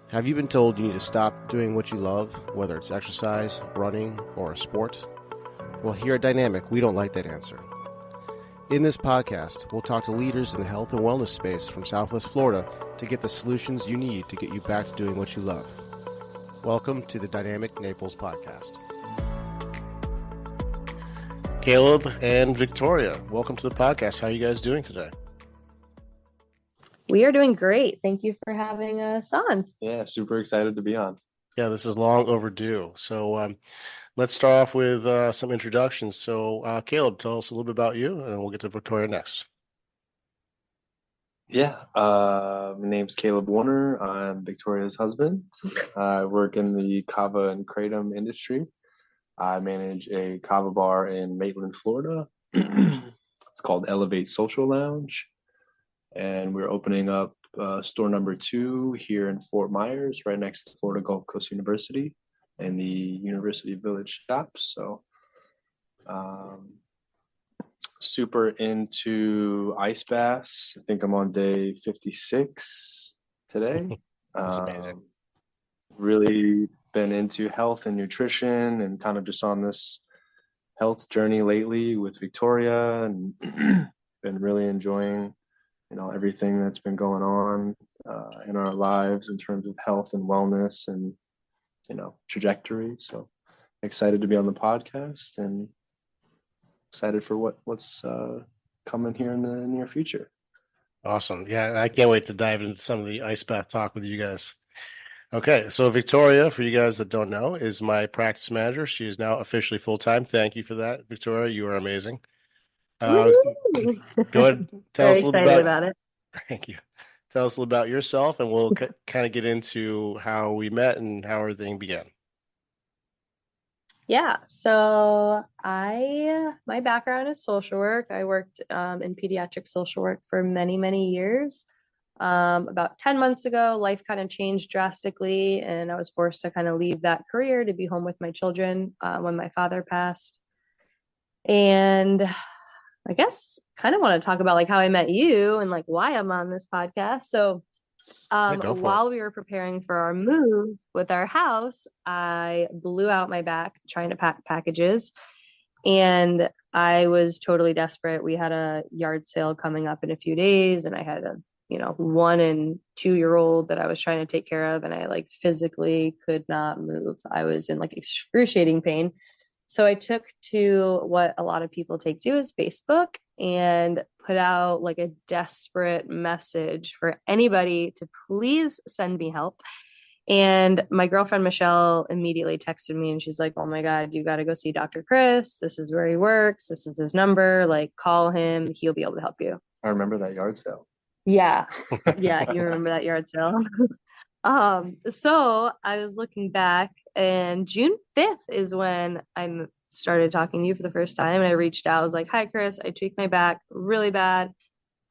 Have you been told you need to stop doing what you love, whether it's exercise, running, or a sport? Well, here at Dynamic, we don't like that answer. In this podcast, we'll talk to leaders in the health and wellness space from Southwest Florida to get the solutions you need to get you back to doing what you love. Welcome to the Dynamic Naples Podcast. Caleb and Victoria, welcome to the podcast. How are you guys doing today? We are doing great. Thank you for having us on. Yeah, super excited to be on. Yeah, this is long overdue. So let's start off with some introductions. So Caleb, tell us a little bit about you, and we'll get to Victoria next. Yeah, my name's Caleb Warner. I'm Victoria's husband. I work in the kava and kratom industry. I manage a kava bar in Maitland, Florida. It's called Elevate Social Lounge. And we're opening up store number 2 here in Fort Myers, right next to Florida Gulf Coast University and the University Village shops. So super into ice baths. I think I'm on day 56 today. That's amazing. Really been into health and nutrition and kind of just on this health journey lately with Victoria, and been really enjoying everything that's been going on in our lives in terms of health and wellness and trajectory. So excited to be on the podcast and excited for what's coming here in the near future. Awesome. Yeah, and I can't wait to dive into some of the ice bath talk with you guys. Okay, so Victoria, for you guys that don't know, is my practice manager. She is now officially full-time. Thank you for that, Victoria. You are amazing. Go ahead, tell us a little bit about it. Thank you. Tell us a little about yourself, and we'll kind of get into how we met and how everything began. Yeah, so my background is social work. I worked in pediatric social work for many, many years. About 10 months ago, life kind of changed drastically, and I was forced to kind of leave that career to be home with my children when my father passed. And I guess kind of want to talk about like how I met you and like why I'm on this podcast. So while we were preparing for our move with our house, I blew out my back trying to pack packages, and I was totally desperate. We had a yard sale coming up in a few days, and I had a 1 and 2-year-old that I was trying to take care of, and I like physically could not move. I was in like excruciating pain. So I took to what a lot of people take to is Facebook and put out like a desperate message for anybody to please send me help. And my girlfriend, Michelle, immediately texted me and she's like, oh my God, you got to go see Dr. Chris. This is where he works. This is his number. Like, call him. He'll be able to help you. I remember that yard sale. Yeah. Yeah. You remember that yard sale? So I was looking back, and June 5th is when I started talking to you for the first time. And I reached out. I was like, hi, Chris, I tweaked my back really bad.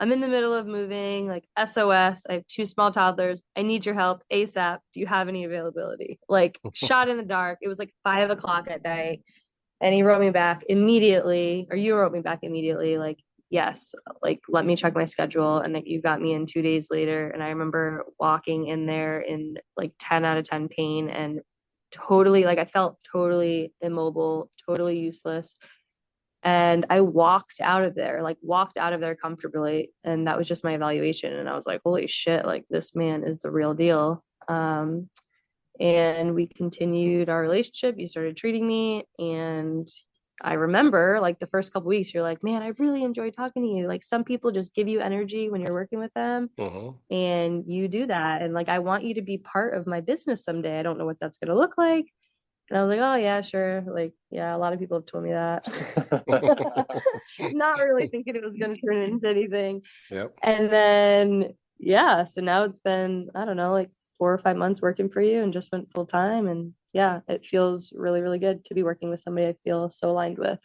I'm in the middle of moving, like SOS. I have 2 small toddlers. I need your help ASAP. Do you have any availability? Like shot in the dark. It was like 5 o'clock at night. And he wrote me back immediately, or you wrote me back immediately, like, yes, like, let me check my schedule. And you got me in 2 days later. And I remember walking in there in like 10 out of 10 pain and totally, like, I felt totally immobile, totally useless. And I walked out of there comfortably. And that was just my evaluation. And I was like, holy shit, like this man is the real deal. And we continued our relationship. You started treating me, and I remember like the first couple weeks, you're like, man, I really enjoy talking to you. Like some people just give you energy when you're working with them, and you do that. And like, I want you to be part of my business someday. I don't know what that's going to look like. And I was like, oh yeah, sure. Like, yeah, a lot of people have told me that. Not really thinking it was going to turn into anything. Yep. And then, yeah, so now it's been, I don't know, like 4 or 5 months working for you and just went full time. And yeah, it feels really, really good to be working with somebody I feel so aligned with.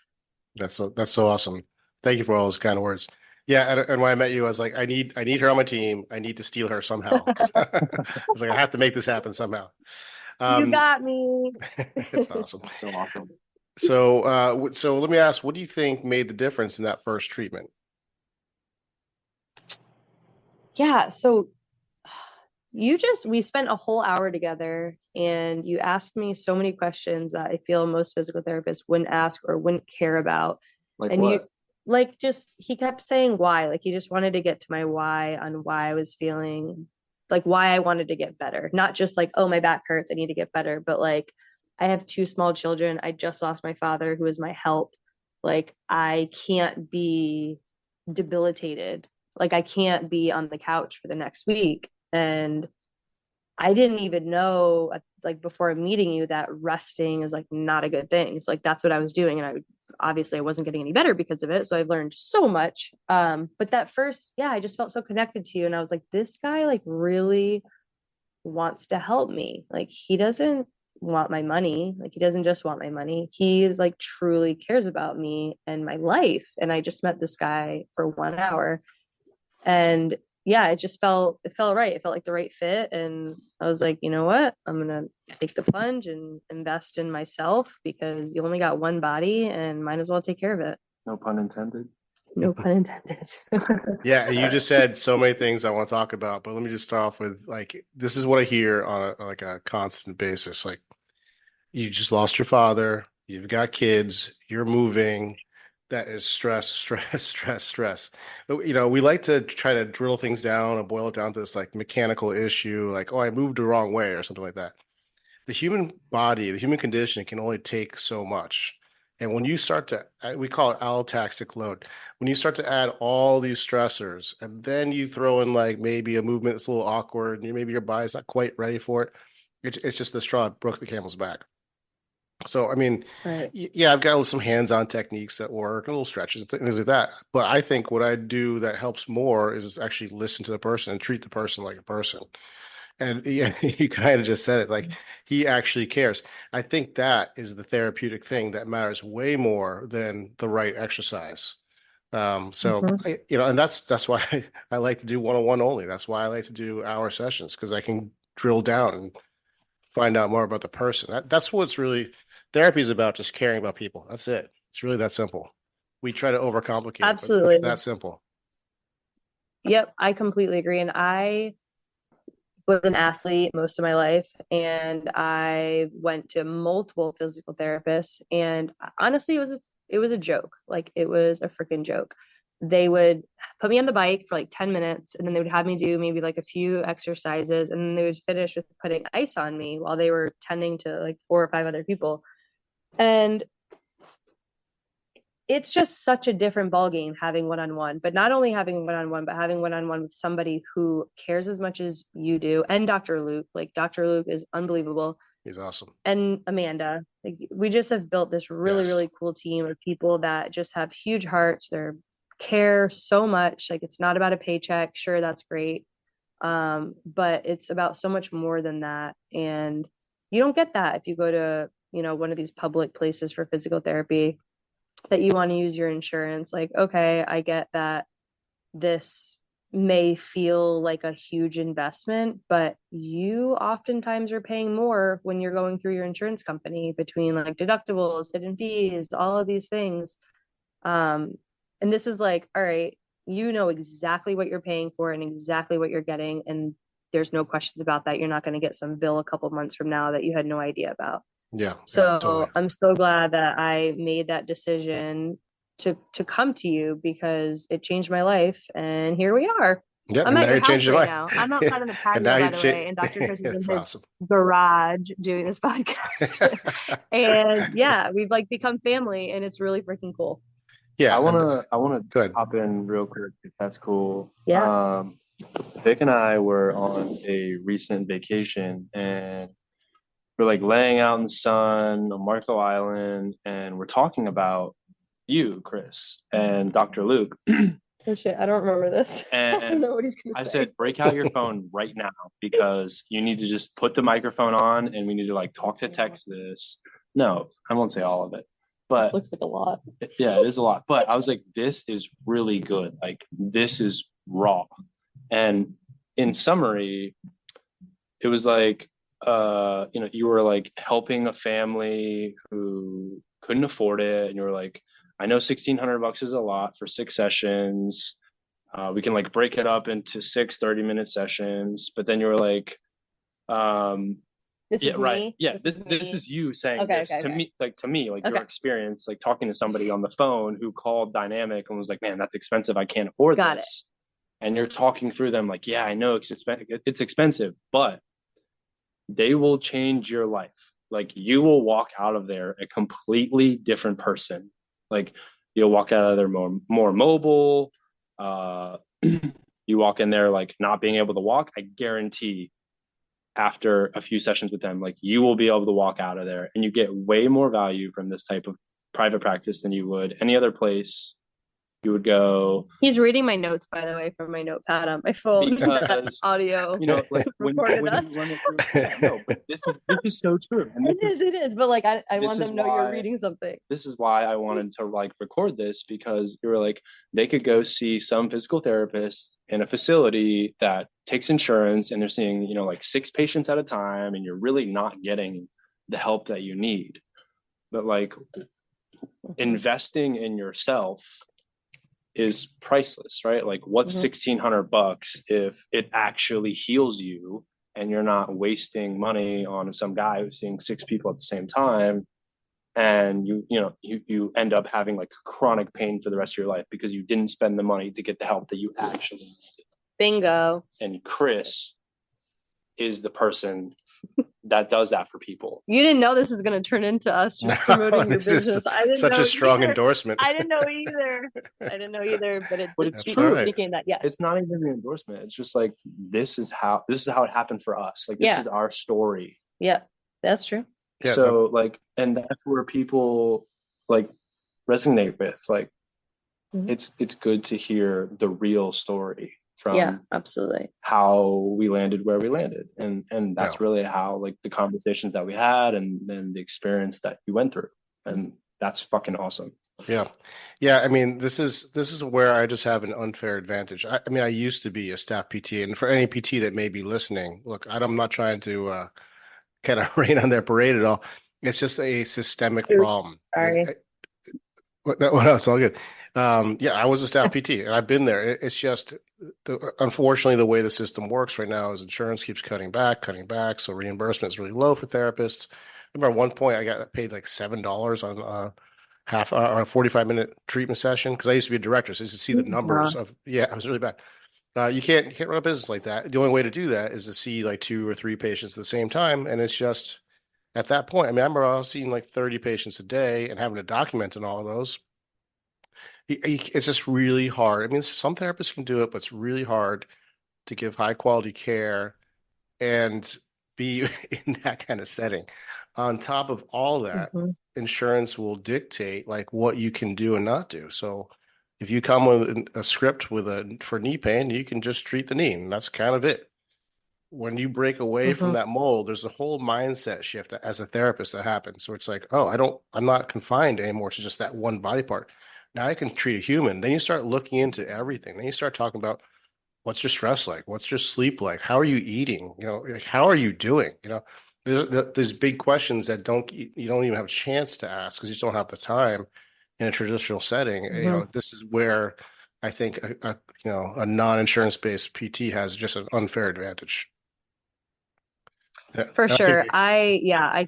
That's so awesome. Thank you for all those kind of words. Yeah, and when I met you, I was like, I need her on my team. I need to steal her somehow. I was like, I have to make this happen somehow. You got me. It's awesome. So awesome. So let me ask, what do you think made the difference in that first treatment? Yeah, so we spent a whole hour together, and you asked me so many questions that I feel most physical therapists wouldn't ask or wouldn't care about. Like And what? he kept saying why, like he just wanted to get to my why on why I was feeling, like why I wanted to get better. Not just like, oh, my back hurts, I need to get better, but like, I have two small children. I just lost my father, who is my help. Like, I can't be debilitated. Like, I can't be on the couch for the next week. And I didn't even know, like before meeting you, that resting is like not a good thing. It's like that's what I was doing, and obviously I wasn't getting any better because of it. So I've learned so much. But that first, yeah, I just felt so connected to you, and I was like, this guy like really wants to help me. Like he doesn't want my money. Like he doesn't just want my money. He is like truly cares about me and my life. And I just met this guy for 1 hour, and yeah, it felt right. It felt like the right fit. And I was like, you know what? I'm going to take the plunge and invest in myself, because you only got one body and might as well take care of it. No pun intended. No pun intended. Yeah, you just said so many things I want to talk about, but let me just start off with like this is what I hear on like a constant basis. Like you just lost your father, you've got kids, you're moving. That is stress, stress, stress, stress. You know, we like to try to drill things down and boil it down to this like mechanical issue, like, oh, I moved the wrong way or something like that. The human body, the human condition can only take so much. And when you start to, we call it allotaxic load. When you start to add all these stressors, and then you throw in like maybe a movement that's a little awkward, and maybe your body's not quite ready for it, it's just the straw that broke the camel's back. So, I mean, Right. yeah, I've got some hands-on techniques that work, little stretches, things like that. But I think what I do that helps more is actually listen to the person and treat the person like a person. And yeah, you kind of just said it, like he actually cares. I think that is the therapeutic thing that matters way more than the right exercise. Mhm. And that's why I like to do one-on-one only. That's why I like to do hour sessions, because I can drill down and find out more about the person. That's what's really therapy is about, just caring about people. That's it. It's really that simple. We try to overcomplicate it, but it's that Absolutely. simple. Yep, I completely agree. And I was an athlete most of my life, and I went to multiple physical therapists, and honestly it was a joke. Like it was a freaking joke. They would put me on the bike for like 10 minutes, and then they would have me do maybe like a few exercises, and then they would finish with putting ice on me while they were tending to like four or five other people. And it's just such a different ball game having one-on-one, but not only having one-on-one, but having one-on-one with somebody who cares as much as you do. And Dr. Luke, like Dr. Luke is unbelievable. He's awesome. And Amanda, like we just have built this really, Yes. really cool team of people that just have huge hearts. They're care so much. Like it's not about a paycheck. Sure, that's great. But it's about so much more than that. And you don't get that if you go to, one of these public places for physical therapy, that you want to use your insurance. Like, okay, I get that this may feel like a huge investment, but you oftentimes are paying more when you're going through your insurance company, between like deductibles, hidden fees, all of these things. Um, and this is like, all right, you know exactly what you're paying for and exactly what you're getting. And there's no questions about that. You're not going to get some bill a couple months from now that you had no idea about. Yeah, totally. So I'm so glad that I made that decision to come to you, because it changed my life, and here we are. Yep, I'm and at now your you house changed your right mind. now. I'm outside on the And patio, now by you the way, and Dr. Chris is in It's his awesome. garage doing this podcast. And yeah, we've like become family, and it's really freaking cool. Yeah, I wanna good. hop in real quick if that's cool. Yeah. Vic and I were on a recent vacation, and we're like laying out in the sun on Marco Island, and we're talking about you, Chris, and Dr. Luke. Oh shit, I don't remember this. I don't And know what he's gonna I say. said, break out your phone right now, because you need to just put the microphone on, and we need to like talk to text this. No, I won't say all of it, but Looks like a lot. yeah, it is a lot. But I was like, this is really good. Like, this is raw. And in summary, it was like, you were like helping a family who couldn't afford it. And you were like, I know $1,600 is a lot for 6 sessions. We can like break it up into 6 30-minute sessions. But then you were like, This yeah, is right. me. Yeah, This this is me. is you saying Okay, this okay, to okay. me, like Okay. your experience, like talking to somebody on the phone who called Dynamic and was like, "Man, that's expensive. I can't afford Got it. this." And you're talking through them like, "Yeah, I know it's expensive, but they will change your life. Like you will walk out of there a completely different person. Like you'll walk out of there more mobile. Uh, you walk in there like not being able to walk. I guarantee after a few sessions with them, like you will be able to walk out of there and you get way more value from this type of private practice than you would any other place you would go. He's reading my notes, by the way, from my notepad on my phone that Because audio like recorded when us. you run it through, yeah, no, but this is so true. And It is. But like I this want them is to know you're why reading something. this is why I wanted to like record this, because you were like, they could go see some physical therapist in a facility that takes insurance and they're seeing, like 6 patients at a time, and you're really not getting the help that you need. But like investing in yourself is priceless, right? Like what's $1,600 if it actually heals you and you're not wasting money on some guy who's seeing 6 people at the same time, and you end up having like chronic pain for the rest of your life because you didn't spend the money to get the help that you actually needed. Bingo. And Chris is the person that does that for people. You didn't know this is going to turn into us just promoting your business. I didn't such know a strong either. endorsement. I didn't know either. But it's That's true. right. Became that. Yes. It's not even the endorsement. It's just like this is how it happened for us. Like this is our story. Yeah, that's true. Yeah, so like, and that's where people like resonate with. Like, it's good to hear the real story from absolutely how we landed where we landed, and that's really how like the conversations that we had, and then the experience that you went through, and that's fucking awesome. Yeah. I mean, this is where I just have an unfair advantage. I mean, I used to be a staff PT, and for any PT that may be listening, look, I'm not trying to kind of rain on their parade at all. It's just a systemic problem. Sorry. What else? All good. Yeah, I was a staff PT, and I've been there. It's just, unfortunately, the way the system works right now is insurance keeps cutting back, so reimbursement is really low for therapists. I remember at one point I got paid like $7 on half or a 45-minute treatment session, because I used to be a director, so I used to see the numbers of, it was really bad. You can't run a business like that. The only way to do that is to see like 2 or 3 patients at the same time, and it's just at that point. I mean, I remember I was seeing like 30 patients a day and having to document in all of those. It's just really hard. I mean, some therapists can do it, but it's really hard to give high quality care and be in that kind of setting. On top of all that, insurance will dictate like what you can do and not do. So if you come with a script for knee pain, you can just treat the knee, and that's kind of it. When you break away from that mold, there's a whole mindset shift as a therapist that happens. So it's like, oh, I'm not confined anymore to just that one body part. Now I can treat a human. Then you start looking into everything. Then you start talking about, what's your stress like? What's your sleep like? How are you eating? Like, how are you doing? There's big questions that you don't even have a chance to ask because you just don't have the time in a traditional setting. This is where I think a non-insurance based PT has just an unfair advantage. For sure. I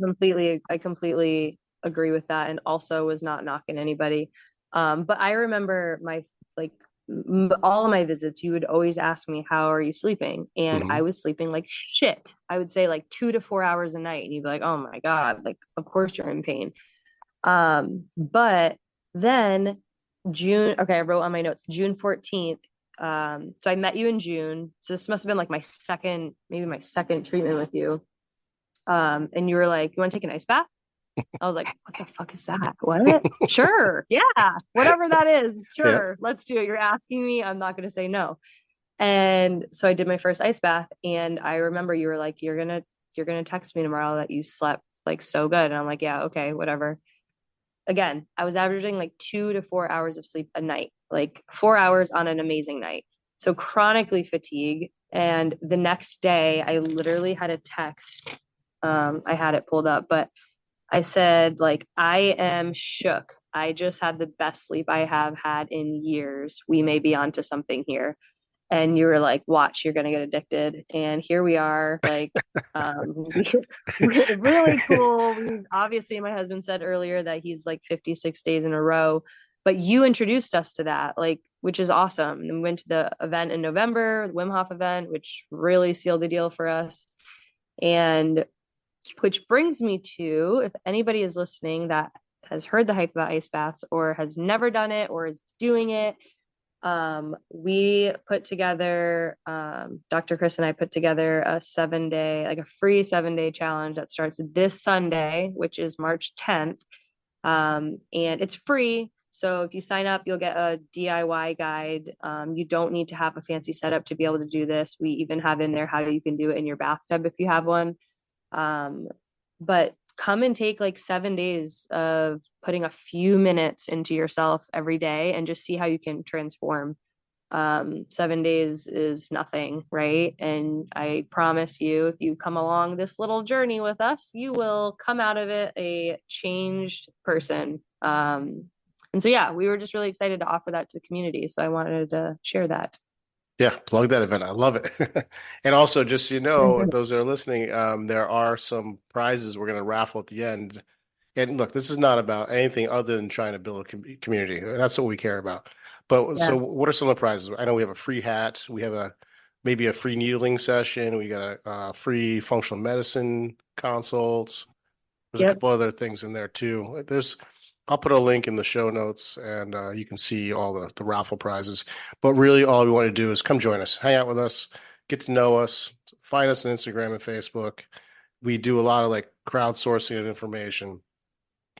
completely agree with that, and also was not knocking anybody. But I remember all of my visits, you would always ask me, how are you sleeping? And I was sleeping like shit. I would say like 2 to 4 hours a night. And you'd be like, oh my God, like, of course you're in pain. But then I wrote on my notes, June 14th. So I met you in June. So this must have been like my second treatment with you. And you were like, you want to take an ice bath? I was like, what the fuck is that? What? Sure. Yeah. Whatever that is. Sure. Let's do it. You're asking me. I'm not going to say no. And so I did my first ice bath, and I remember you were like, you're going to text me tomorrow that you slept like so good. And I'm like, yeah, okay, whatever. Again, I was averaging like 2 to 4 hours of sleep a night, like 4 hours on an amazing night. So chronically fatigued. And the next day I literally had a text. I had it pulled up, but I said, like, I am shook I just had the best sleep I have had in years. We may be onto something here. And you were like, watch, you're going to get addicted. And here we are, like, really cool. We obviously, my husband said earlier that he's like 56 days in a row, but you introduced us to that, like, which is awesome. And we went to the event in November, the Wim Hof event, which really sealed the deal for us. And which brings me to, if anybody is listening that has heard the hype about ice baths or has never done it or is doing it, we put together, Dr. Chris and I put together a 7-day, like a free 7-day challenge that starts this Sunday, which is March 10th. And it's free. So if you sign up, you'll get a DIY guide. You don't need to have a fancy setup to be able to do this. We even have in there how you can do it in your bathtub if you have one. But come and take like 7 days of putting a few minutes into yourself every day and just see how you can transform. 7 days is nothing, right? And I promise you, if you come along this little journey with us, you will come out of it a changed person. And so, yeah, we were just really excited to offer that to the community. So I wanted to share that. Yeah, plug that event. I love it. And also, just so you know, those that are listening, there are some prizes we're going to raffle at the end. And look, this is not about anything other than trying to build a community. That's what we care about. But Yeah. so, what are some of the prizes? I know we have a free hat. We have maybe a free needling session. We got a free functional medicine consult. There's a Yep. couple other things in there too. I'll put a link in the show notes, and you can see all the raffle prizes. But really, all we want to do is come join us, hang out with us, get to know us, find us on Instagram and Facebook. We do a lot of like crowdsourcing of information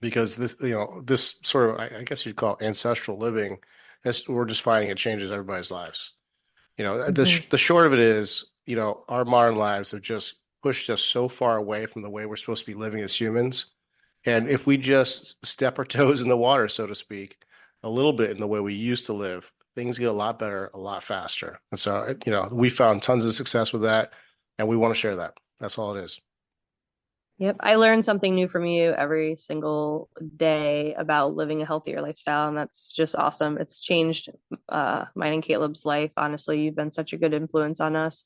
because this sort of, I guess you'd call it ancestral living. We're just finding it changes everybody's lives. The short of it is, our modern lives have just pushed us so far away from the way we're supposed to be living as humans. And if we just step our toes in the water, so to speak, a little bit in the way we used to live, things get a lot better, a lot faster. And so, we found tons of success with that, and we want to share that. That's all it is. Yep. I learn something new from you every single day about living a healthier lifestyle. And that's just awesome. It's changed mine and Caleb's life. Honestly, you've been such a good influence on us.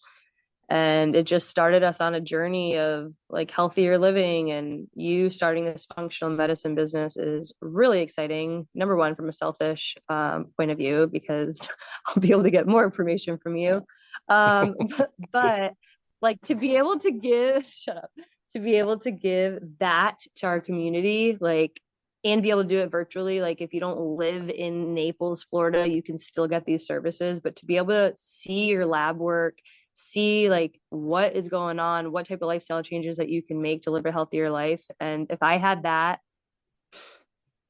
And it just started us on a journey of like healthier living. And you starting this functional medicine business is really exciting. Number one, from a selfish point of view, because I'll be able to get more information from you. But like to be able to give, shut up, to be able to give that to our community, like, and be able to do it virtually. Like if you don't live in Naples, Florida, you can still get these services, but to be able to see your lab work, see like what is going on, what type of lifestyle changes that you can make to live a healthier life. And if I had that,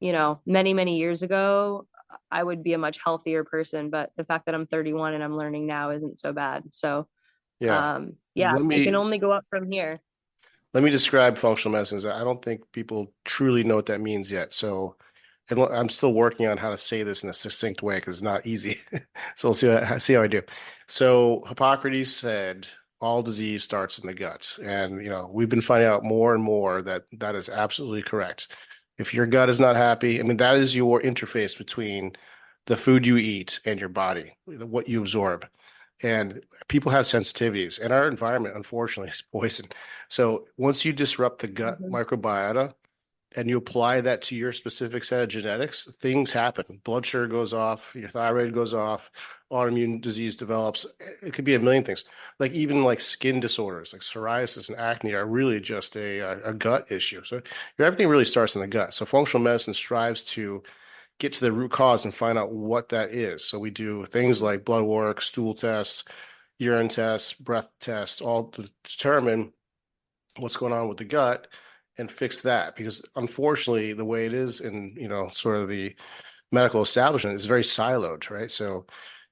many, many years ago, I would be a much healthier person. But the fact that I'm 31 and I'm learning now isn't so bad. So, Yeah. yeah, Let it can me only go up from here. let me describe functional medicine. I don't think people truly know what that means yet. So, and I'm still working on how to say this in a succinct way because it's not easy. So we'll see how I do. So Hippocrates said all disease starts in the gut, and we've been finding out more and more that that is absolutely correct. If your gut is not happy, I mean that is your interface between the food you eat and your body, what you absorb. And people have sensitivities, and our environment, unfortunately, is poison. So once you disrupt the gut microbiota, and you apply that to your specific set of genetics, things happen. Blood sugar goes off, your thyroid goes off, autoimmune disease develops. It could be a million things. Like even like skin disorders, like psoriasis and acne are really just a gut issue. So everything really starts in the gut. So functional medicine strives to get to the root cause and find out what that is. So we do things like blood work, stool tests, urine tests, breath tests, all to determine what's going on with the gut and fix that. Because unfortunately, the way it is in, sort of the medical establishment is very siloed, right? So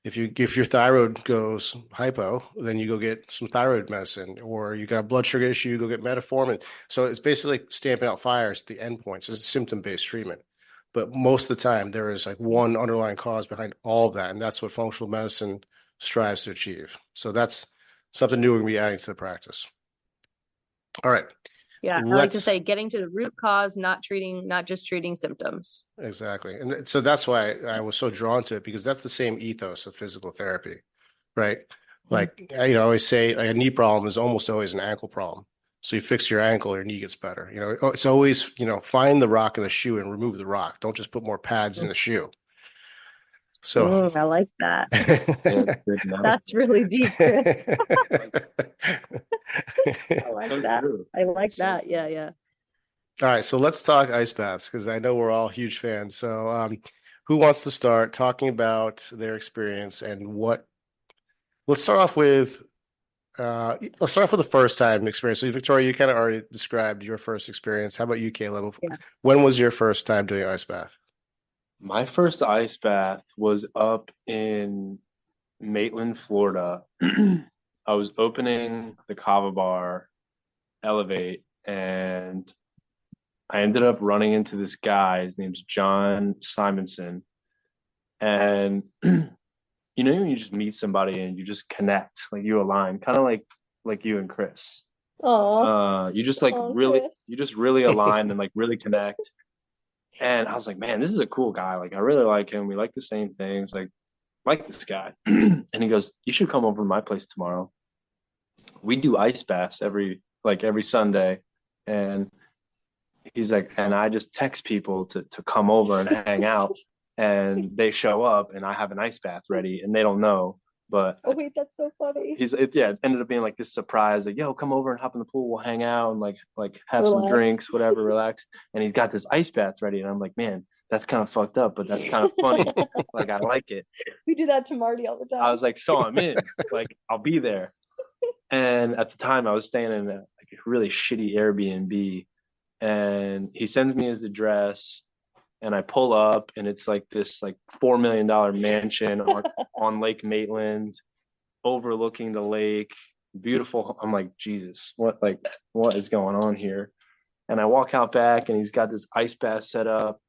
if your thyroid goes hypo, then you go get some thyroid medicine, or you got a blood sugar issue, you go get metformin. So it's basically like stamping out fires at the endpoint. So it's a symptom-based treatment. But most of the time, there is like one underlying cause behind all of that, and that's what functional medicine strives to achieve. So that's something new we're going to be adding to the practice. All right. Yeah, I like to say getting to the root cause, not just treating symptoms. Exactly. And so that's why I was so drawn to it, because that's the same ethos of physical therapy, right? Like, I always say a knee problem is almost always an ankle problem. So you fix your ankle, your knee gets better. It's always, find the rock in the shoe and remove the rock. Don't just put more pads in the shoe. So I like that. Yeah, good That's really deep, Chris. I like that. I like that. Yeah, yeah. All right, so let's talk ice baths, because I know we're all huge fans. So, who wants to start talking about their experience and what? Let's start off with the first time experience. So, Victoria, you kind of already described your first experience. How about you, Caleb? Yeah. When was your first time doing ice bath? My first ice bath was up in Maitland, Florida. I was opening the Kava Bar Elevate, and I ended up running into this guy. His name's John Simonson. And when you just meet somebody and you just connect, like you align, kind of like you and Chris. Oh, you just really align and like really connect. And I was like, man, this is a cool guy. Like, I really like him. We like the same things. Like this guy. And he goes, you should come over to my place tomorrow. We do ice baths every Sunday. And he's like, and I just text people to come over and hang out. And they show up and I have an ice bath ready and they don't know. But oh wait, that's so funny. it ended up being like this surprise, like, yo, come over and hop in the pool, we'll hang out and like have Relax. some drinks, whatever, relax. And he's got this ice bath ready. And I'm like, man, that's kind of fucked up, but that's kind of funny. Like, I like it. We do that to Marty all the time. I was like, so I'm in. Like, I'll be there. And at the time I was staying in a really shitty Airbnb, and he sends me his address. And I pull up, and it's like this $4 million mansion on Lake Maitland, overlooking the lake. Beautiful. I'm like, Jesus, what is going on here? And I walk out back, and he's got this ice bath set up,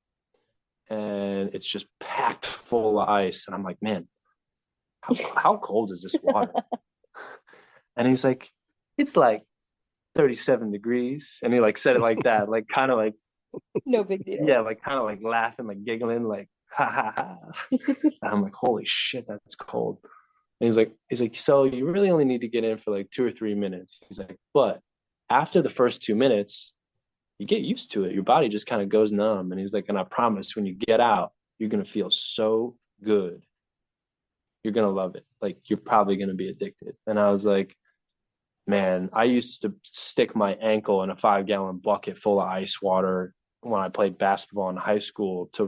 and it's just packed full of ice. And I'm like, man, how cold is this water? And he's like, it's like 37 degrees. And he like said it like that, like kind of like, no big deal. Yeah, like kind of like laughing, like giggling, like ha ha ha. And I'm like, holy shit, that's cold. And he's like, so you really only need to get in for like 2 or 3 minutes. He's like, but after the first 2 minutes, you get used to it. Your body just kind of goes numb. And he's like, and I promise when you get out, you're gonna feel so good. You're gonna love it. Like, you're probably gonna be addicted. And I was like, man, I used to stick my ankle in a 5-gallon bucket full of ice water when I played basketball in high school to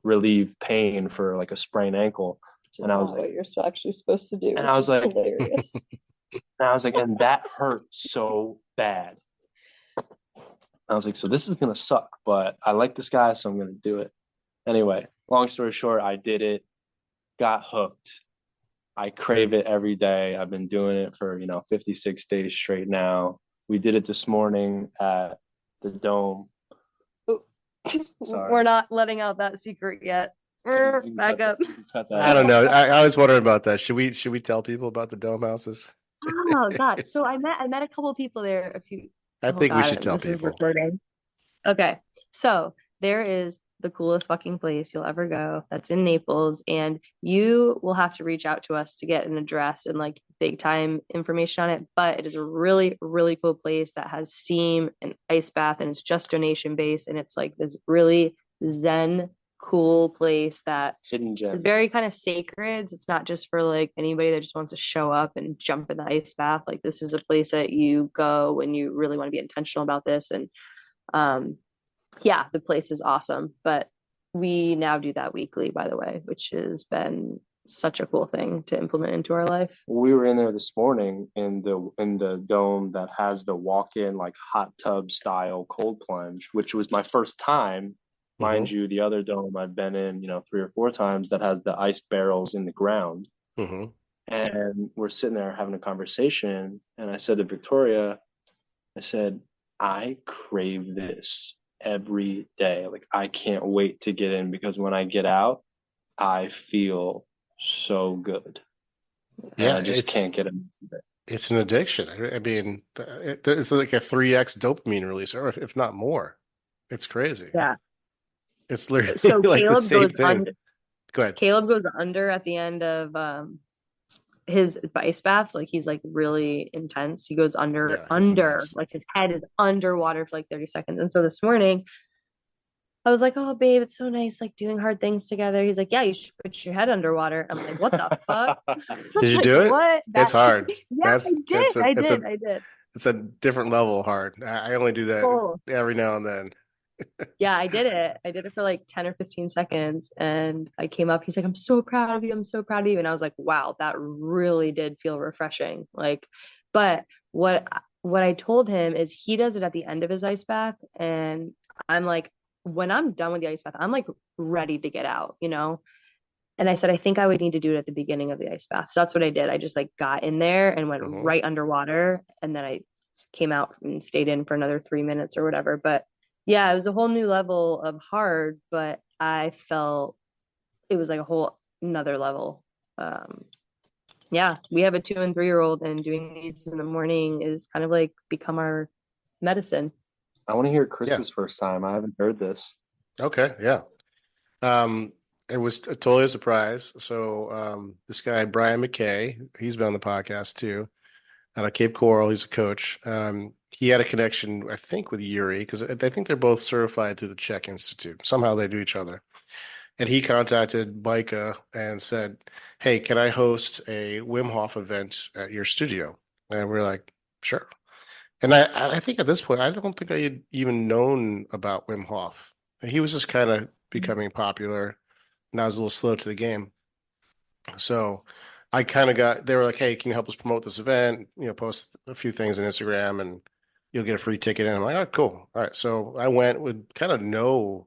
relieve pain for like a sprained ankle. And I was like, what you're actually supposed to do. And I was like, hilarious. And that hurt so bad. I was like, so this is gonna suck, but I like this guy, so I'm gonna do it. Anyway, long story short, I did it, got hooked. I crave it every day. I've been doing it for 56 days straight now. We did it this morning at the Dome. We're not letting out that secret yet. Back up. I don't know. I was wondering about that. Should we tell people about the Dome houses? Oh God! So I met a couple of people there. I think we should tell people. Okay, so there is the coolest fucking place you'll ever go. That's in Naples, and you will have to reach out to us to get an address and like big time information on it. But it is a really, really cool place that has steam and ice bath, and it's just donation based, and it's like this really zen, cool place that hidden gem. Is very kind of sacred. It's not just for like anybody that just wants to show up and jump in the ice bath. Like, this is a place that you go when you really want to be intentional about this. And yeah, the place is awesome. But we now do that weekly, by the way, which has been such a cool thing to implement into our life. We were in there this morning in the Dome that has the walk-in like hot tub style cold plunge, which was my first time. Mind you, the other Dome I've been in, 3 or 4 times, that has the ice barrels in the ground. And we're sitting there having a conversation. And I said to Victoria, I said, I crave this every day. Like, I can't wait to get in, because when I get out, I feel so good. Yeah, and I just can't get enough of it. It's an addiction. I mean, it's like a 3x dopamine release, or if not more. It's crazy. Yeah. It's literally So like the same thing. Go ahead. Caleb goes under at the end of his ice baths. Like he's like really intense. He goes Yeah, he's intense. like his head is underwater for like 30 seconds. And so this morning I was like, "Oh, babe, it's so nice like doing hard things together." He's like, "Yeah, you should put your head underwater." I'm like, "What the fuck?" Did you Like, do it? what? It's hard. Yeah, I did. I did. I did. It's a different level hard. I only do that Oh, every now and then. yeah, I did it. I did it for like 10 or 15 seconds. And I came up, he's like, "I'm so proud of you. I'm so proud of you." And I was like, wow, that really did feel refreshing. Like, but what I told him is he does it at the end of his ice bath. And I'm like, when I'm done with the ice bath, I'm like ready to get out, you know? And I said, I think I would need to do it at the beginning of the ice bath. So that's what I did. I just like got in there and went Hmm. right underwater. And then I came out and stayed in for another 3 minutes or whatever. But yeah, it was a whole new level of hard, but I felt it was like a whole another level. Um, yeah, we have a 2 and 3-year-old, and doing these in the morning is kind of like become our medicine. I want to hear Yeah. Chris's first time. I haven't heard this. Okay. Yeah. Um, it was totally a surprise. So this guy Brian McKay, he's been on the podcast too, out of Cape Coral. He's a coach. He had a connection, I think, with Yuri because I think they're both certified through the Czech Institute. Somehow they do each other. And he contacted Micah and said, "Hey, can I host a Wim Hof event at your studio?" And we're like, "Sure." And I think at this point, I don't think I had even known about Wim Hof. He was just kind of becoming popular, and I was a little slow to the game. So I kind of got, they were like, "Hey, can you help us promote this event? You know, post a few things on Instagram and you'll get a free ticket." And I'm like, "Oh, cool. All right." So I went with kind of no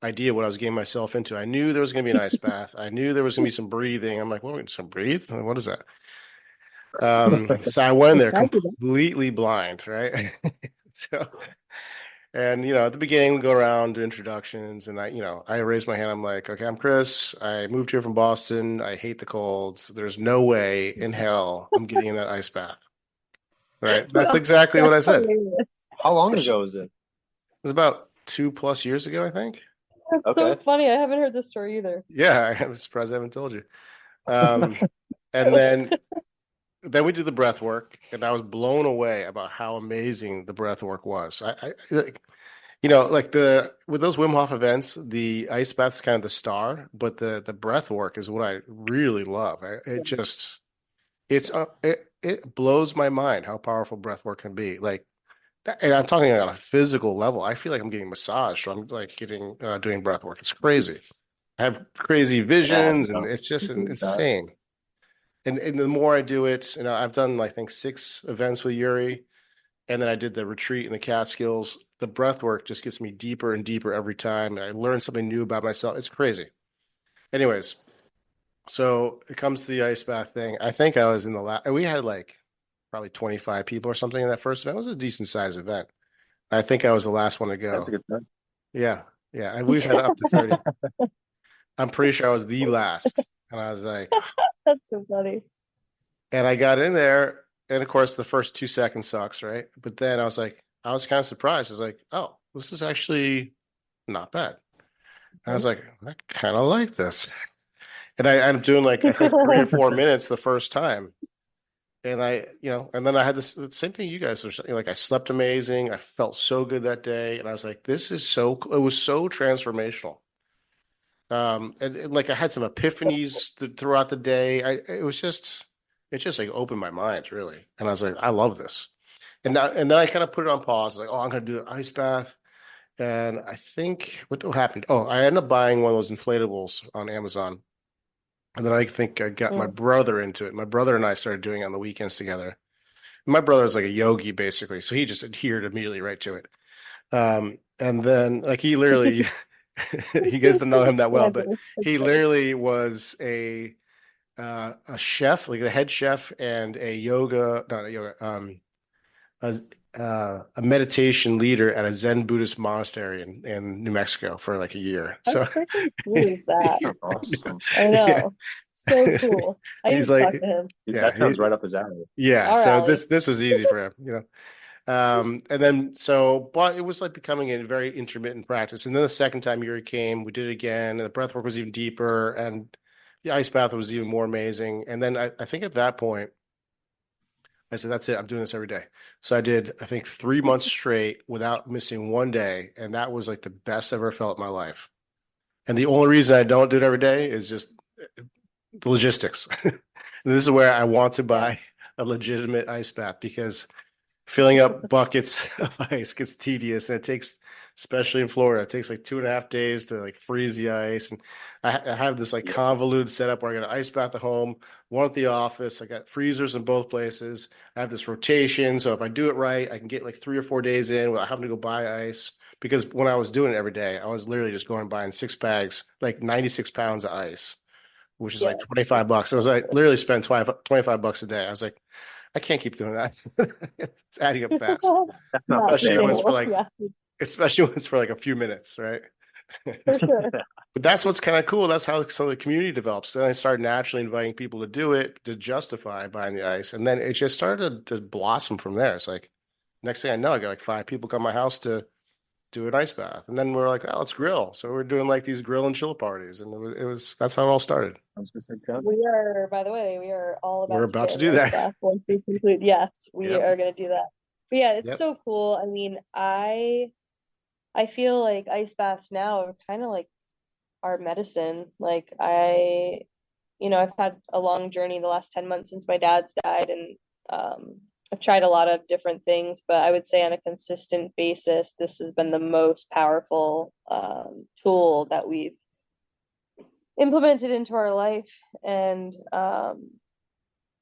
idea what I was getting myself into. I knew there was going to be an ice bath. I knew there was going to be some breathing. I'm like, "What, some breathe? What is that?" So I went in there completely blind, right? So, and at the beginning we go around do introductions, and I raise my hand. I'm like, "Okay, I'm Chris. I moved here from Boston. I hate the cold. There's no way in hell I'm getting in that ice bath." Right? That's exactly what I That's said. It hilarious. How long ago was it? was about 2+ years ago, I think. That's so Okay. funny. I haven't heard this story either. Yeah, I'm surprised I haven't told you. Um, and then we did the breath work, and I was blown away about how amazing the breath work was. Like the with those Wim Hof events, the ice bath's kind of the star, but the breath work is what I really love. It blows my mind how powerful breath work can be. Like, and I'm talking on a physical level. I feel like I'm getting massaged. So I'm like getting doing breath work. It's crazy. I have crazy Yeah, visions, and no, it's just appreciate that. insane. And the more I do it, I've done I think 6 events with Yuri, and then I did the retreat in the Catskills. The breath work just gets me deeper and deeper every time, and I learn something new about myself. It's crazy. Anyways, so it comes to the ice bath thing. I think I was in the last. We had like probably 25 people or something in that first event. It was a decent sized event. I think I was the last one to That's a go. good time. Yeah, yeah. We've had up to 30. I'm pretty sure I was the last, and I was like, That's so funny. and I got in there, and of course, the first 2 seconds sucks, right? But then I was kind of surprised. I was like, "Oh, this is actually not bad." I was like, "I kind of like this." And I'm doing like I think 3 or 4 minutes the first time, and and then I had the same thing you guys are saying. Like I slept amazing. I felt so good that day, and I was like, "This is so." It was so transformational. And like I had some epiphanies throughout the day. It just like opened my mind really, and I was like, "I love this." And then I kind of put it on pause. Like, oh, I'm gonna do an ice bath. And I think what happened? Oh, I ended up buying one of those inflatables on Amazon. And then I think I got my Mm. brother into it. My brother and I started doing it on the weekends together. My brother is like a yogi basically, so he just adhered immediately right to it. And then like he literally, you guys don't know him that well, Yeah, but that's he funny. literally was a chef, like the head chef and a yoga, not a yoga, a meditation leader at a Zen Buddhist monastery in New Mexico for like a year. How So freaking cool is that? Awesome. I yeah, know. So cool. I need he's to talk like, to him. yeah, That sounds right up his alley. yeah. Our So alley. this was easy for him, you know. And then but it was like becoming a very intermittent practice. And then the second time Yuri came, we did it again, and the breath work was even deeper, and the ice bath was even more amazing. And then I think at that point, I said, that's it. I'm doing this every day. So I did, I think, 3 months straight without missing one day. And that was like the best I've ever felt in my life. And the only reason I don't do it every day is just the logistics. And this is where I want to Yeah. buy a legitimate ice bath because filling up buckets of ice gets tedious, and it takes, especially in Florida, it takes like 2.5 days to like freeze the ice. And I have this like Yeah. convoluted setup where I got an ice bath at home, one at the office. I got freezers in both places. I have this rotation, so if I do it right, I can get like 3 or 4 days in without having to go buy ice. Because when I was doing it every day, I was literally just going buying 6 bags, like 96 pounds of ice, which is Yeah. like 25 bucks. It was like Expensive. literally spend 25 bucks a day. I was like, I can't keep doing that. It's adding up fast, That's not Not especially when it's for sustainable. sustainable. like, Yeah, especially when it's for like a few minutes, right? for sure. But that's what's kind of cool. That's how some of the community develops. Then I started naturally inviting people to do it to justify buying the ice, and then it just started to blossom from there. It's like next thing I know, I got like 5 people come to my house to do an ice bath, and then we're like, oh, let's grill. So we're doing like these grill and chill parties, and it was that's how it all started. I was gonna say, John. We are, by the way, we are all We're about to about get to an do ice that. bath once we conclude. Yes, we Yep. are going to do that. But yeah, it's Yep. so cool. I mean, I feel like ice baths now are kind of like our medicine. Like I've had a long journey the last 10 months since my dad's died, and I've tried a lot of different things, but I would say on a consistent basis, this has been the most powerful tool that we've implemented into our life. And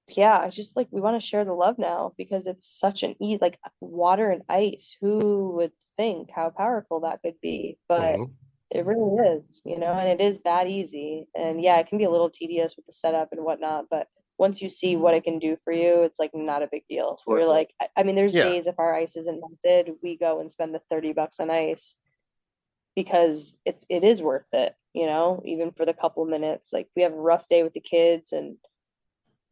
yeah, it's just like we want to share the love now because it's such an easy, like water and ice. Who would think how powerful that could be? But Mhm. it really is, and it is that easy. And yeah, it can be a little tedious with the setup and whatnot, but once you see what it can do for you, it's like not a big deal. It's worth You're it. like, I mean, there's Yeah. days if our ice isn't melted, we go and spend the $30 on ice because it is worth it, even for the couple minutes. Like we have a rough day with the kids and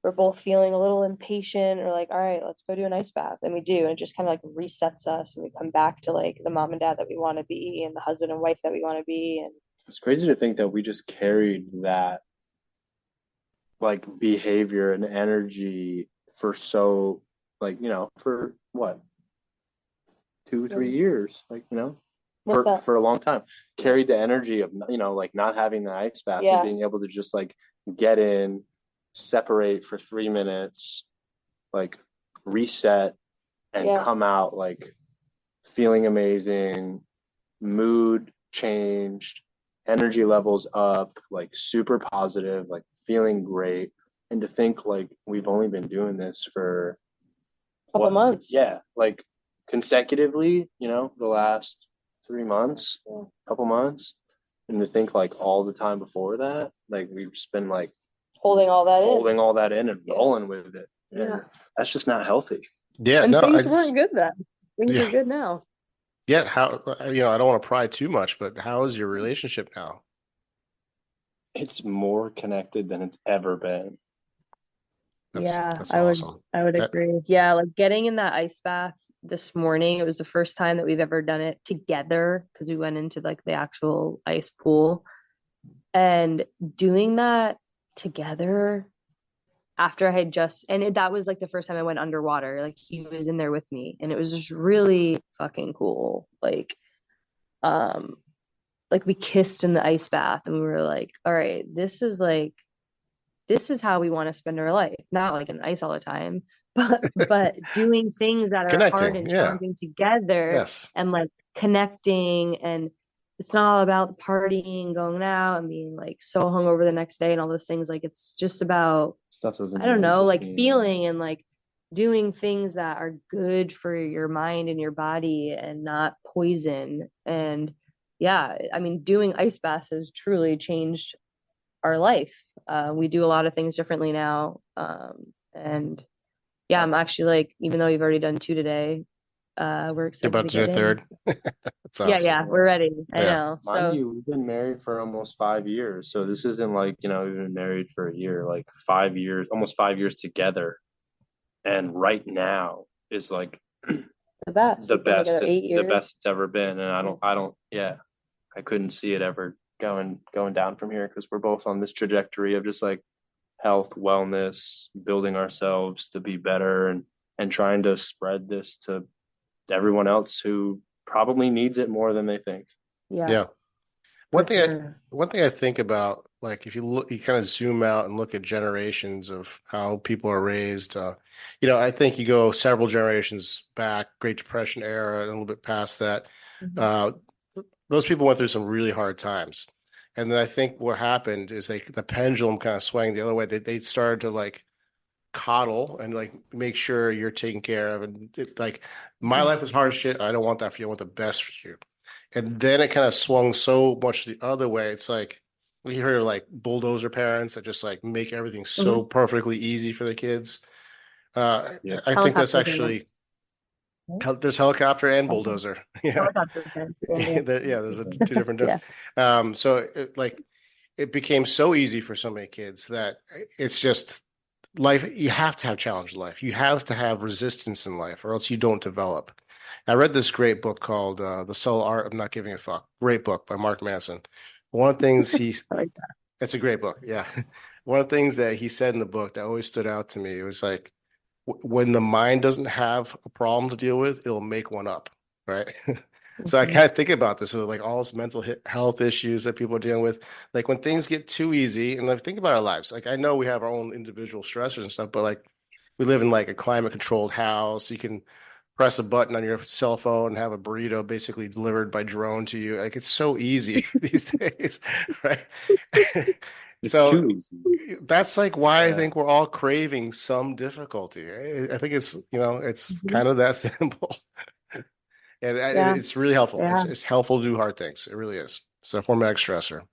we're both feeling a little impatient or like, all right, let's go do an ice bath. And we do. And it just kind of like resets us and we come back to like the mom and dad that we want to be and the husband and wife that we want to be. And It's crazy to think that we just carried that like behavior and energy for so like, for what, 2 3 years, like, what's that? for a long time. Carried the energy of, like not having the ice bath and Yeah. being able to just like get in, separate for 3 minutes, like reset and Yeah. come out like feeling amazing, mood changed, energy levels up, like super positive, like feeling great. And to think like we've only been doing this for Couple months. yeah, like consecutively, the last 3 months, Yeah. couple months. And to think like all the time before that, like we've just been like Holding all that in. holding all that in and Yeah. rolling with it. And Yeah. that's just not healthy. Yeah. And No, things weren't good then. Things Yeah. are good now. Yeah. How, I don't want to pry too much, but how is your relationship now? It's more connected than it's ever been. That's I awesome. would agree. Yeah, like getting in that ice bath this morning, it was the first time that we've ever done it together because we went into like the actual ice pool and doing that together after I had that was like the first time I went underwater. Like he was in there with me and it was just really fucking cool. Like we kissed in the ice bath and we were like, all right, this is how we want to spend our life. Not like in the ice all the time, but doing things that are hard Connecting. and Yeah. challenging together Yes. and like connecting. And it's not all about partying, going out and being like so hungover the next day and all those things. Like it's just about Stuff doesn't I don't mean know, like anything. feeling and like doing things that are good for your mind and your body and not poison. And yeah, I mean, doing ice baths has truly changed our life. We do a lot of things differently now. And Yeah, I'm actually like, even though you've already done 2 today, we're You're excited about to to do a get in. third. That's Yeah, awesome. yeah, we're ready. I Yeah. know. Mind So you, we've been married for almost 5 years. So this isn't like, we've been married for a year, like 5 years, almost 5 years together. And right now is like the best. the We've been best together it's 8 years. ever been. And yeah, I couldn't see it ever going down from here because we're both on this trajectory of just like health, wellness, building ourselves to be better and trying to spread this to everyone else who probably needs it more than they think. Yeah, Yeah. One for thing I sure. one thing I think about, like if you look, you kind of zoom out and look at generations of how people are raised. I think you go several generations back, Great Depression era, and a little bit past that. Mhm. Uh, those people went through some really hard times, and then I think what happened is the pendulum kind of swang the other way. They started to like coddle and like make sure you're taken care of, and like my Mhm. life was hard as shit. I don't want that for you. I want the best for you. And then it kind of swung so much the other way. It's like we heard of like bulldozer parents that just like make everything so Mhm. perfectly easy for the kids. Uh, Yeah. I think that's Helicopter actually parents. Right? there's helicopter and Okay. bulldozer. Yeah, Helicopter parents. Yeah, yeah. Yeah. There's two different. Yeah. So it became so easy for so many kids that it's just life. You have to have challenge in life. You have to have resistance in life, or else you don't develop. I read this great book called The Subtle Art of Not Giving a Fuck. Great book by Mark Manson. One of the things I like that. it's a great book. Yeah. One of the things that he said in the book that always stood out to me, it was like, when the mind doesn't have a problem to deal with, it'll make one up, right? So I Mhm. kind of think about this with like all this mental health issues that people are dealing with. Like when things get too easy, and like think about our lives. Like I know we have our own individual stressors and stuff, but like we live in like a climate controlled house. You can press a button on your cell phone and have a burrito basically delivered by drone to you. Like it's so easy these days, right? It's too So easy. that's like why I Yeah. think we're all craving some difficulty. I think it's Mhm. kind of that simple, and Yeah. it's really helpful. Yeah. It's helpful to do hard things. It really is. It's a formatic stressor.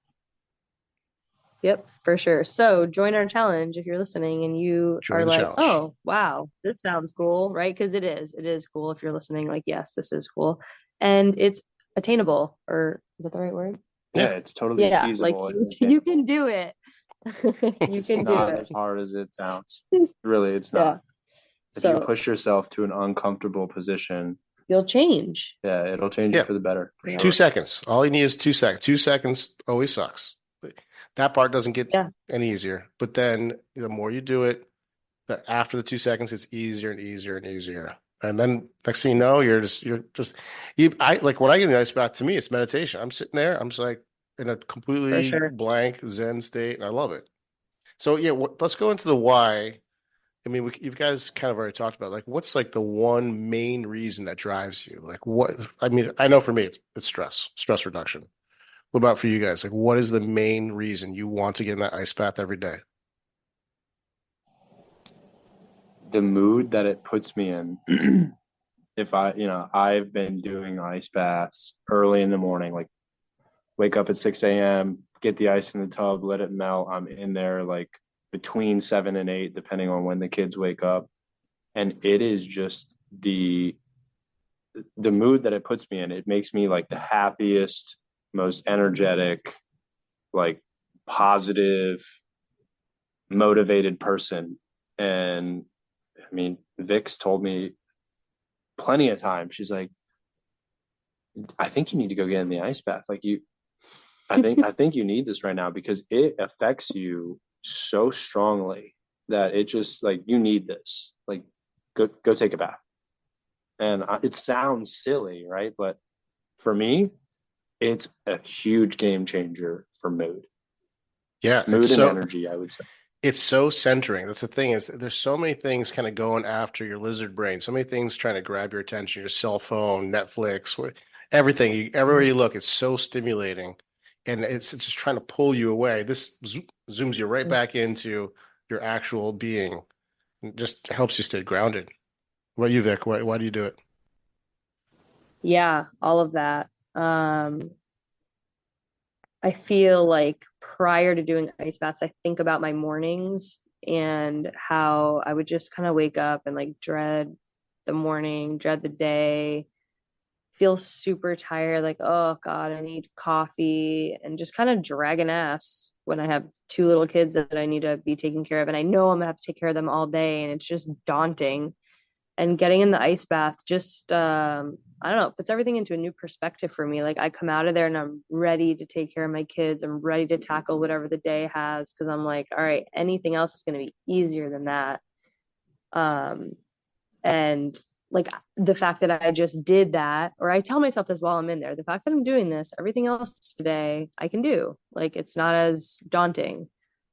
Yep, for sure. So join our challenge if you're listening and you are Join the like, challenge. oh, wow, this sounds cool, right? Because it is. It is cool if you're listening, like, yes, this is cool. And it's attainable, or is that the right word? Yeah, Yeah. it's totally Yeah, like feasible and you can attainable. do it. You It's can do not it. as hard as it sounds. Really, it's Yeah. not. If you So push yourself to an uncomfortable position, you'll change. yeah, it'll change you Yeah. for the better, for Yeah. 2 seconds. All you need is 2 seconds. 2 seconds always sucks. That part doesn't get Yeah. any easier. But then the more you do it, that after the 2 seconds, it's easier and easier and easier. And then next thing you know, I like when I get in the ice bath, to me, it's meditation. I'm sitting there, I'm just like in a For completely sure. blank Zen state, and I love it. So yeah, let's go into the why. I mean, you guys kind of already talked about like what's like the one main reason that drives you? Like what? I mean, I know for me, it's stress reduction. What about for you guys? Like, what is the main reason you want to get in that ice bath every day? the mood that it puts me in. If I've been doing ice baths early in the morning, like wake up at 6 a.m., get the ice in the tub, let it melt. I'm in there like between 7 and 8, depending on when the kids wake up. And it is just the mood that it puts me in. It makes me like the happiest, most energetic, like positive, motivated person. And I mean, Vix told me plenty of times, she's like, I think you need to go get in the ice bath. Like I think you need this right now because it affects you so strongly that it just like you need this. Like go take a bath. And it sounds silly, right? But for me, it's a huge game changer for Yeah, mood and energy, I would say. it's so centering. That's the thing is there's so many things kind of going after your lizard brain. So many things trying to grab your attention, your cell phone, Netflix, everything. Everywhere you look, it's so stimulating, and it's just trying to pull you away. This zooms you right back into your actual being. It just helps you stay grounded. What about you, Vic? Why do you do it? Yeah, all of that. I feel like prior to doing ice baths, I think about my mornings and how I would just kind of wake up and like dread the morning, dread the day, feel super tired, like, oh God, I need coffee, and just kind of dragging ass when I have two little kids that I need to be taking care of. And I know I'm gonna have to take care of them all day, and it's just daunting. And getting in the ice bath just I don't know, puts everything into a new perspective for me. Like I come out of there and I'm ready to take care of my kids. I'm ready to tackle whatever the day has, because I'm like, all right, anything else is going to be easier than that. And like the fact that I just did that, or I tell myself this while I'm in there, the fact that I'm doing this, everything else today I can do. Like it's not as daunting.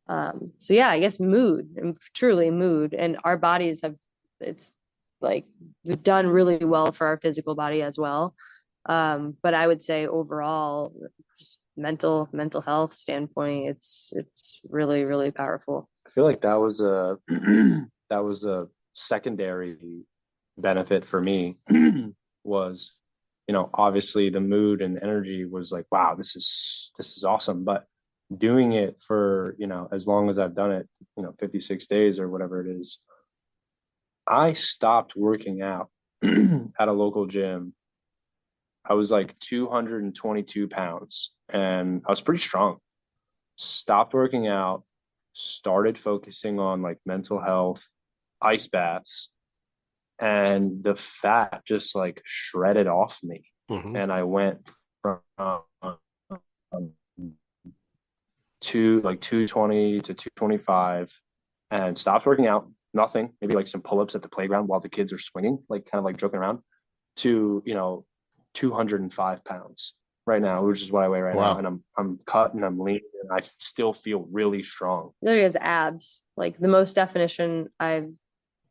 So yeah, I guess mood, and truly mood, and our bodies have, it's like we've done really well for our physical body as well. But I would say overall, just mental health standpoint, it's really, really powerful. I feel like that was a that was a secondary benefit for me was, obviously the mood and energy was like, wow, this is awesome. But doing it for, as long as I've done it, 56 days or whatever it is, I stopped working out at a local gym. I was like 222 pounds and I was pretty strong. Stopped working out, started focusing on like mental health, ice baths, and the fat just like shredded off me. Mm-hmm. And I went from to like 220 to 225 and stopped working out, nothing, maybe like some pull-ups at the playground while the kids are swinging, like kind of like joking around, to 205 pounds right now, which is what I weigh right now. And I'm cut and I'm lean and I still feel really strong. Literally has abs, like the most definition I've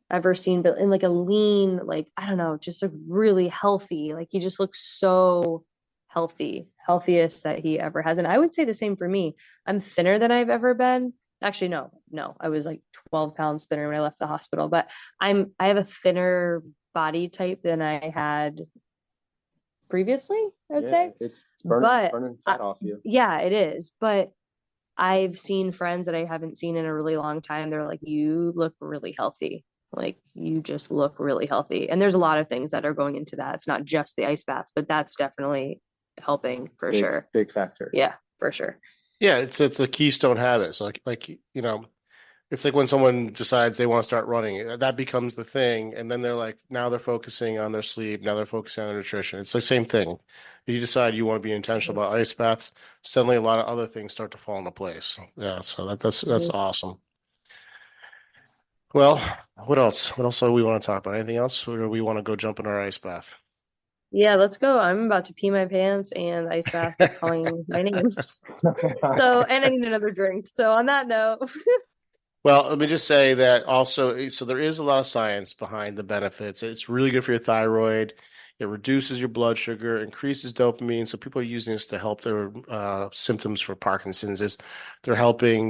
ever seen, but in like a lean, like, I don't know, just like really healthy. Like he just looks so healthy, healthiest that he ever has. And I would say the same for me. I'm thinner than I've ever been. Actually, no, I was like 12 pounds thinner when I left the hospital, but I have a thinner body type than I had previously, I would say. It's burning fat off you. Yeah, it is. But I've seen friends that I haven't seen in a really long time. They're like, you look really healthy. Like you just look really healthy. And there's a lot of things that are going into that. It's not just the ice baths, but that's definitely helping for sure. Big factor. Yeah, for sure. Yeah, it's a keystone habit. So like it's like when someone decides they want to start running, that becomes the thing, and then they're like, now they're focusing on their sleep, now they're focusing on their nutrition. It's the same thing. If you decide you want to be intentional about ice baths, suddenly a lot of other things start to fall into place. Yeah, so that's awesome. Well, what else? What else do we want to talk about? Anything else, or do we want to go jump in our ice bath? Yeah, let's go. I'm about to pee my pants and the ice bath is calling my name. So, and I need another drink. So on that note. Well, let me just say that also, so there is a lot of science behind the benefits. It's really good for your thyroid. It reduces your blood sugar, increases dopamine. So people are using this to help their symptoms for Parkinson's. They're helping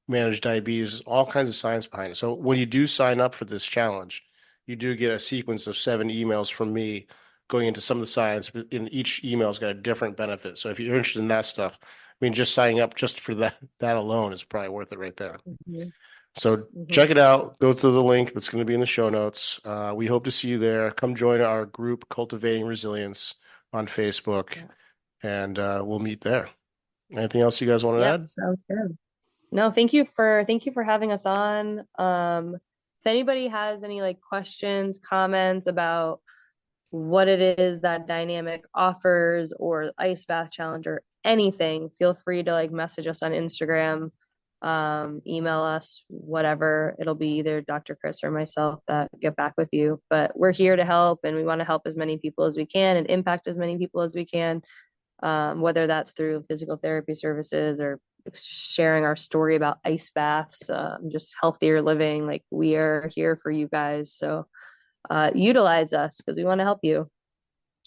manage diabetes, all kinds of science behind it. So when you do sign up for this challenge, you do get a sequence of 7 emails from me going into some of the science. And each email's got a different benefit. So if you're interested in that stuff, I mean, just signing up just for that alone is probably worth it right there. Mm-hmm. So check it out. Go to the link that's going to be in the show notes. We hope to see you there. Come join our group, Cultivating Resilience, on Facebook, and we'll meet there. Anything else you guys want to add? Sounds good. No, thank you for having us on. If anybody has any like questions, comments about what it is that Dynamic offers or ice bath challenge or anything, feel free to like message us on Instagram, email us, whatever. It'll be either Dr. Chris or myself that get back with you. But we're here to help, and we want to help as many people as we can and impact as many people as we can, whether that's through physical therapy services or sharing our story about ice baths, just healthier living. Like we are here for you guys. So utilize us because we want to help you.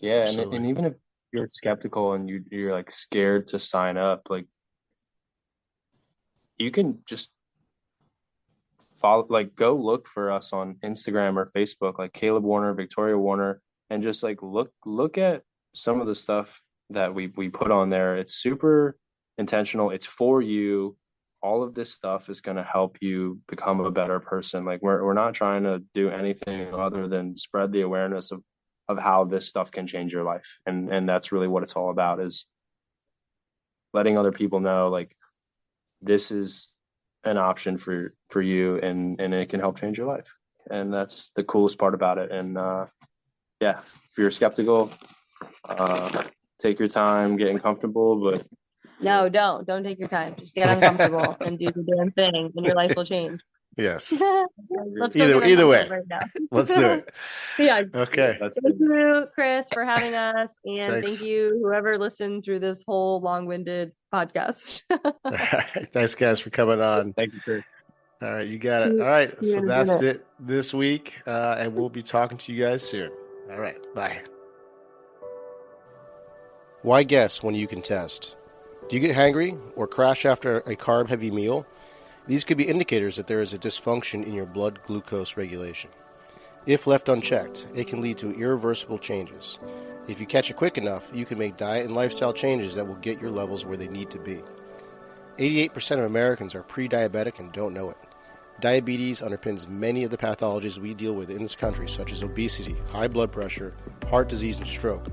Yeah, and even if you're skeptical and you're like scared to sign up, like you can just follow, like go look for us on Instagram or Facebook, like Caleb Warner, Victoria Warner, and just like look at some of the stuff that we put on there. It's super intentional. It's for you. all of this stuff is going to help you become a better person. Like we're not trying to do anything other than spread the awareness of how this stuff can change your life. And that's really what it's all about, is letting other people know, like, this is an option for you, and it can help change your life. And that's the coolest part about it. And yeah, if you're skeptical, take your time getting comfortable, but No, don't take your time. Just get uncomfortable and do the damn thing, and your life will change. Yes. Let's go get Either way, uncomfortable right now. let's do it. Yeah. Okay. Thank you, Chris, for having us, and Thanks. thank you, whoever listened through this whole long-winded podcast. All right. Thanks, guys, for coming on. thank you, Chris. All right, you got it. All right, See you so in a that's minute. it this week, and we'll be talking to you guys soon. All right, bye. Why guess when you can test? Do you get hangry or crash after a carb-heavy meal? These could be indicators that there is a dysfunction in your blood glucose regulation. If left unchecked, it can lead to irreversible changes. If you catch it quick enough, you can make diet and lifestyle changes that will get your levels where they need to be. 88% of Americans are pre-diabetic and don't know it. Diabetes underpins many of the pathologies we deal with in this country, such as obesity, high blood pressure, heart disease, and stroke.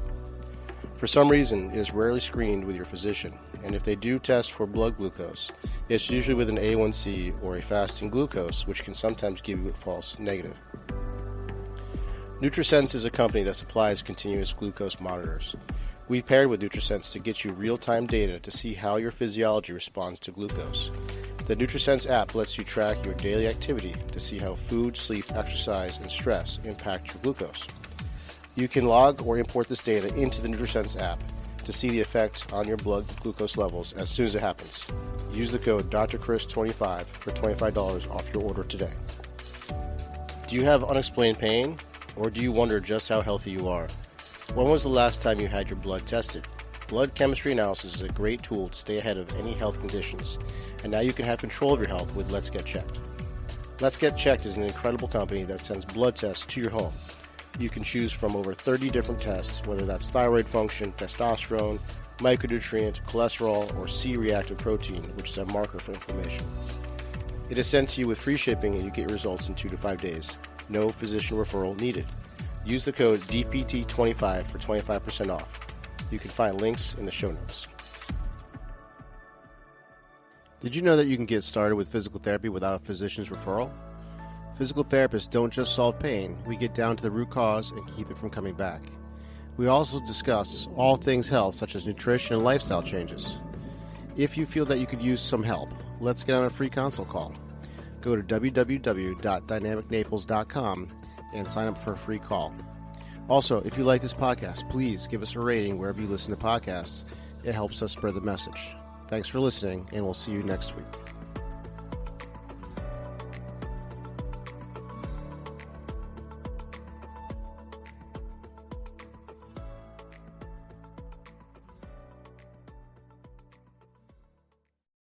For some reason, it is rarely screened with your physician, and if they do test for blood glucose, it's usually with an A1C or a fasting glucose, which can sometimes give you a false negative. NutriSense is a company that supplies continuous glucose monitors. We've paired with NutriSense to get you real-time data to see how your physiology responds to glucose. The NutriSense app lets you track your daily activity to see how food, sleep, exercise, and stress impact your glucose. You can log or import this data into the NutriSense app to see the effect on your blood glucose levels as soon as it happens. Use the code DrChris25 for $25 off your order today. Do you have unexplained pain, or do you wonder just how healthy you are? When was the last time you had your blood tested? Blood chemistry analysis is a great tool to stay ahead of any health conditions, and now you can have control of your health with Let's Get Checked. Let's Get Checked is an incredible company that sends blood tests to your home. You can choose from over 30 different tests, whether that's thyroid function, testosterone, micronutrient, cholesterol, or C-reactive protein, which is a marker for inflammation. It is sent to you with free shipping, and you get results in 2 to 5 days. No physician referral needed. Use the code DPT25 for 25% off. You can find links in the show notes. Did you know that you can get started with physical therapy without a physician's referral? Physical therapists don't just solve pain, we get down to the root cause and keep it from coming back. We also discuss all things health, such as nutrition and lifestyle changes. If you feel that you could use some help, let's get on a free consult call. Go to www.dynamicnaples.com and sign up for a free call. Also, if you like this podcast, please give us a rating wherever you listen to podcasts. It helps us spread the message. Thanks for listening, and we'll see you next week.